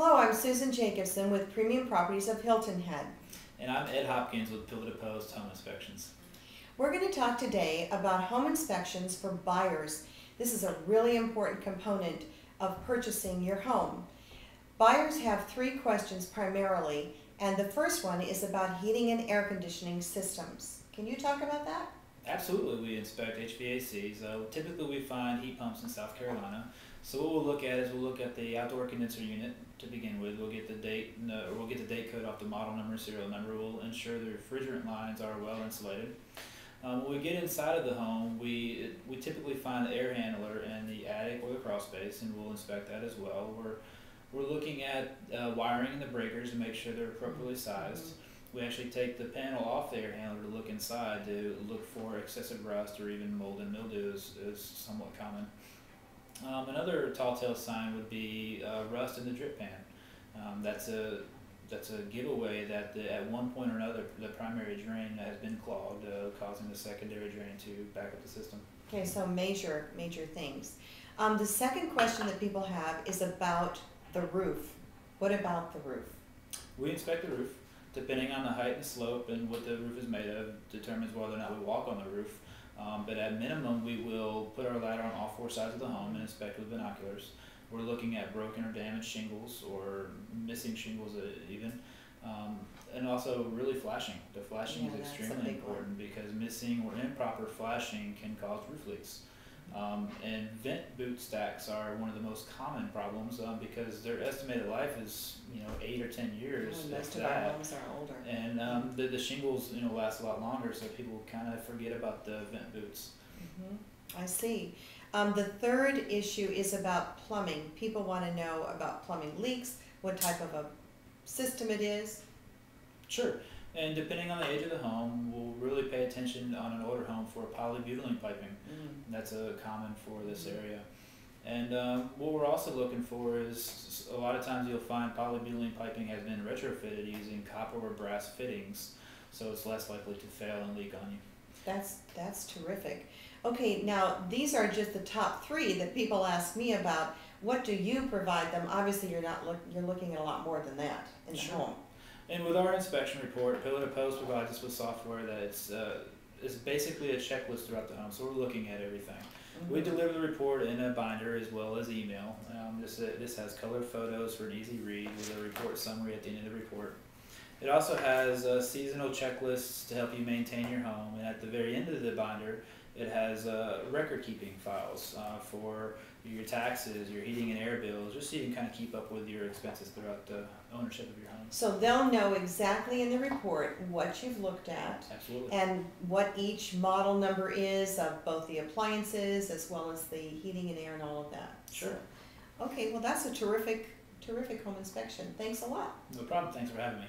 Hello, I'm Susan Jacobson with Premium Properties of Hilton Head. And I'm Ed Hopkins with Pivot Opposed Home Inspections. We're going to talk today about home inspections for buyers. This is a really important component of purchasing your home. Buyers have three questions primarily, and the first one is about heating and air conditioning systems. Can you talk about that? Absolutely, we inspect HVACs. Typically we find heat pumps in South Carolina. So what we'll look at is we'll look at the outdoor condenser unit to begin with. We'll get the date code off the model number, serial number. We'll ensure the refrigerant lines are well insulated. When we get inside of the home, we typically find the air handler in the attic or the crawl space, and we'll inspect that as well. We're looking at wiring in the breakers to make sure they're appropriately sized. We actually take the panel off the air handler to look inside to look for excessive rust or even mold and mildew is somewhat common. Another tall tale sign would be rust in the drip pan. That's a giveaway that at one point or another the primary drain has been clogged, causing the secondary drain to back up the system. Okay, so major things. The second question that people have is about the roof. What about the roof? We inspect the roof. Depending on the height and slope and what the roof is made of determines whether or not we walk on the roof. But at minimum, we will put our ladder on all four sides of the home and inspect with binoculars. We're looking at broken or damaged shingles or missing shingles even. And also really flashing. The flashing is extremely important because missing or improper flashing can cause roof leaks. And vent boot stacks are one of the most common problems because their estimated life is 8 or 10 years. Most of our homes are older. And the shingles last a lot longer, so people kind of forget about the vent boots. I see. The third issue is about plumbing. People want to know about plumbing leaks, what type of a system it is. Sure. And depending on the age of the home, we'll really pay attention on an older home for polybutylene piping. That's common for this area. And what we're also looking for is a lot of times you'll find polybutylene piping has been retrofitted using copper or brass fittings, so it's less likely to fail and leak on you. That's terrific. Okay, now these are just the top three that people ask me about. What do you provide them? Obviously, you're looking at a lot more than that in the home. And with our inspection report, Pivot Opposed provides us with software that it's basically a checklist throughout the home, so we're looking at everything. We deliver the report in a binder as well as email. This has colored photos for an easy read with a report summary at the end of the report. It also has seasonal checklists to help you maintain your home, and at the very end of the binder, it has record-keeping files for your taxes, your heating and air bills, just so you can kind of keep up with your expenses throughout the ownership of your home. So they'll know exactly in the report what you've looked at. Absolutely. And what each model number is of both the appliances as well as the heating and air and all of that. Sure. So, okay, well that's a terrific home inspection. Thanks a lot. No problem. Thanks for having me.